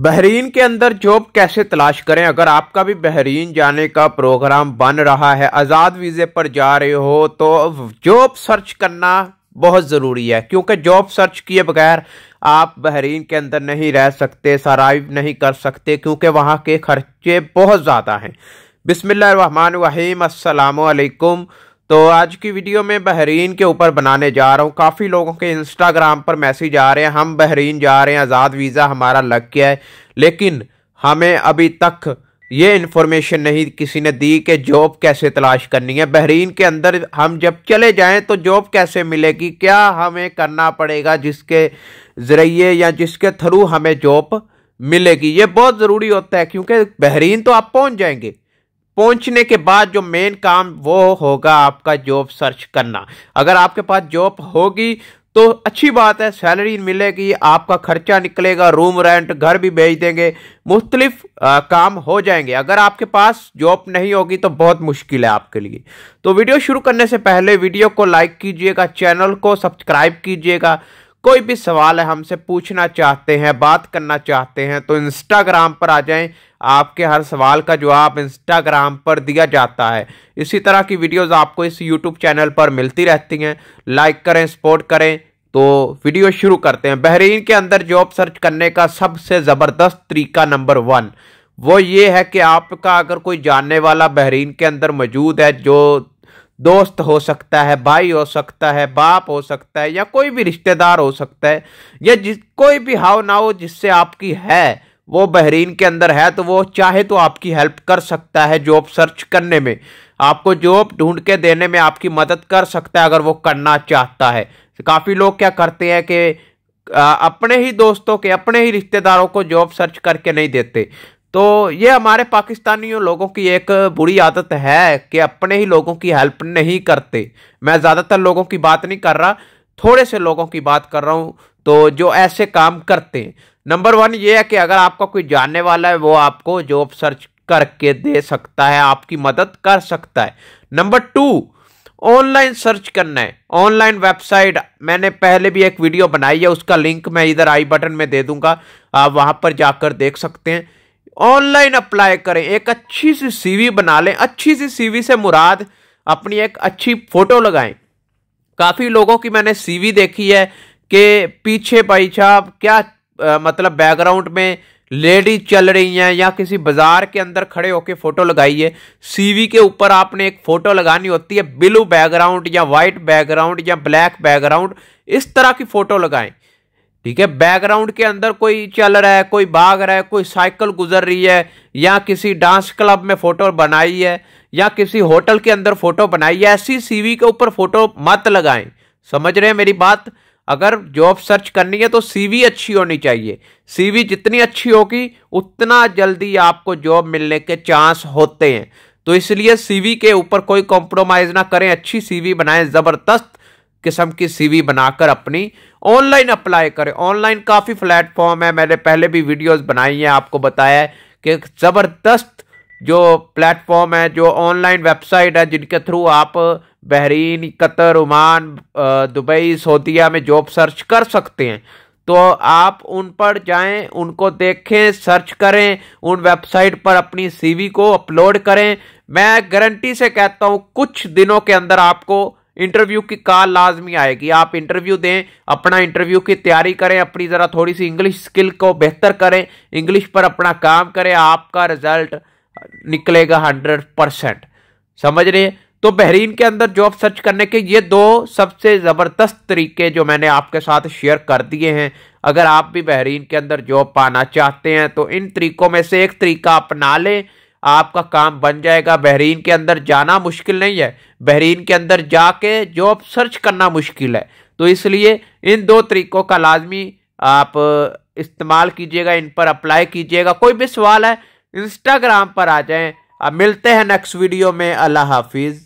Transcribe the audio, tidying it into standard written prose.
Bahrain के अंदर job कैसे तलाश करें। अगर आपका भी बहरीन जाने का प्रोग्राम बन रहा है, आज़ाद वीज़े पर जा रहे हो, तो जॉब सर्च करना बहुत ज़रूरी है, क्योंकि जॉब सर्च किए बगैर आप बहरीन के अंदर नहीं रह सकते, सर्वाइव नहीं कर सकते, क्योंकि वहाँ के खर्चे बहुत ज़्यादा हैं। बिस्मिल्लाहिर्रहमानिर्रहीम, अस्सलामु अलैकुम। तो आज की वीडियो में बहरीन के ऊपर बनाने जा रहा हूँ। काफ़ी लोगों के इंस्टाग्राम पर मैसेज आ रहे हैं, हम बहरीन जा रहे हैं, आज़ाद वीज़ा हमारा लग गया है, लेकिन हमें अभी तक ये इन्फॉर्मेशन नहीं किसी ने दी कि जॉब कैसे तलाश करनी है। बहरीन के अंदर हम जब चले जाएं तो जॉब कैसे मिलेगी, क्या हमें करना पड़ेगा जिसके ज़रिए या जिसके थ्रू हमें जॉब मिलेगी, ये बहुत ज़रूरी होता है। क्योंकि बहरीन तो आप पहुँच जाएंगे, पहुंचने के बाद जो मेन काम वो होगा आपका जॉब सर्च करना। अगर आपके पास जॉब होगी तो अच्छी बात है, सैलरी मिलेगी, आपका खर्चा निकलेगा, रूम रेंट, घर भी भेज देंगे, मुख्तलिफ काम हो जाएंगे। अगर आपके पास जॉब नहीं होगी तो बहुत मुश्किल है आपके लिए। तो वीडियो शुरू करने से पहले वीडियो को लाइक कीजिएगा, चैनल को सब्सक्राइब कीजिएगा। कोई भी सवाल है हमसे पूछना चाहते हैं, बात करना चाहते हैं, तो इंस्टाग्राम पर आ जाएं। आपके हर सवाल का जवाब इंस्टाग्राम पर दिया जाता है। इसी तरह की वीडियोस आपको इस यूट्यूब चैनल पर मिलती रहती हैं। लाइक करें, सपोर्ट करें। तो वीडियो शुरू करते हैं। बहरीन के अंदर जॉब सर्च करने का सबसे ज़बरदस्त तरीका नंबर 1 वो ये है कि आपका अगर कोई जानने वाला बहरीन के अंदर मौजूद है, जो दोस्त हो सकता है, भाई हो सकता है, बाप हो सकता है, या कोई भी रिश्तेदार हो सकता है, या कोई भी हाव ना हो जिससे आपकी है, वो बहरीन के अंदर है, तो वो चाहे तो आपकी हेल्प कर सकता है जॉब सर्च करने में, आपको जॉब ढूंढ के देने में आपकी मदद कर सकता है अगर वो करना चाहता है। काफ़ी लोग क्या करते हैं कि अपने ही दोस्तों के, अपने ही रिश्तेदारों को जॉब सर्च करके नहीं देते। तो ये हमारे पाकिस्तानियों लोगों की एक बुरी आदत है कि अपने ही लोगों की हेल्प नहीं करते। मैं ज़्यादातर लोगों की बात नहीं कर रहा, थोड़े से लोगों की बात कर रहा हूँ तो जो ऐसे काम करते हैं। नंबर 1 ये है कि अगर आपका कोई जानने वाला है वो आपको जॉब सर्च करके दे सकता है, आपकी मदद कर सकता है। नंबर 2 ऑनलाइन सर्च करना है। ऑनलाइन वेबसाइट मैंने पहले भी एक वीडियो बनाई है, उसका लिंक मैं इधर आई बटन में दे दूंगा, आप वहां पर जाकर देख सकते हैं। ऑनलाइन अप्लाई करें, एक अच्छी सी सीवी बना लें। अच्छी सी सीवी से मुराद अपनी एक अच्छी फोटो लगाएं। काफ़ी लोगों की मैंने सीवी देखी है कि पीछे भाई साहब क्या मतलब बैकग्राउंड में लेडीज चल रही हैं, या किसी बाजार के अंदर खड़े होकर फोटो लगाई है। सीवी के ऊपर आपने एक फोटो लगानी होती है, ब्लू बैकग्राउंड या वाइट बैकग्राउंड या ब्लैक बैकग्राउंड, इस तरह की फोटो लगाएं। ठीक है, बैकग्राउंड के अंदर कोई चल रहा है, कोई भाग रहा है, कोई साइकिल गुजर रही है, या किसी डांस क्लब में फोटो बनाई है, या किसी होटल के अंदर फोटो बनाई है, ऐसी सीवी के ऊपर फोटो मत लगाएं। समझ रहे हैं मेरी बात। अगर जॉब सर्च करनी है तो सीवी अच्छी होनी चाहिए। सीवी जितनी अच्छी होगी उतना जल्दी आपको जॉब मिलने के चांस होते हैं। तो इसलिए सीवी के ऊपर कोई कॉम्प्रोमाइज ना करें, अच्छी सीवी बनाएं, जबरदस्त किस्म की सीवी बनाकर अपनी ऑनलाइन अप्लाई करें। ऑनलाइन काफ़ी प्लेटफॉर्म है, मैंने पहले भी वीडियोस बनाई हैं, आपको बताया है कि ज़बरदस्त जो प्लेटफॉर्म है, जो ऑनलाइन वेबसाइट है, जिनके थ्रू आप बहरीन, कतर, ओमान, दुबई, सऊदीया में जॉब सर्च कर सकते हैं। तो आप उन पर जाएं, उनको देखें, सर्च करें, उन वेबसाइट पर अपनी सीवी को अपलोड करें। मैं गारंटी से कहता हूं कुछ दिनों के अंदर आपको इंटरव्यू की कॉल लाजमी आएगी। आप इंटरव्यू दें, अपना इंटरव्यू की तैयारी करें, अपनी ज़रा थोड़ी सी इंग्लिश स्किल को बेहतर करें, इंग्लिश पर अपना काम करें, आपका रिजल्ट निकलेगा 100%। समझ रहे हैं। तो बहरीन के अंदर जॉब सर्च करने के ये 2 सबसे ज़बरदस्त तरीके जो मैंने आपके साथ शेयर कर दिए हैं। अगर आप भी बहरीन के अंदर जॉब पाना चाहते हैं तो इन तरीकों में से एक तरीका अपना लें, आपका काम बन जाएगा। बहरीन के अंदर जाना मुश्किल नहीं है, बहरीन के अंदर जाके जॉब सर्च करना मुश्किल है। तो इसलिए इन 2 तरीकों का लाजमी आप इस्तेमाल कीजिएगा, इन पर अप्लाई कीजिएगा। कोई भी सवाल है इंस्टाग्राम पर आ जाएं। अब मिलते हैं नेक्स्ट वीडियो में। अल्लाह हाफिज़।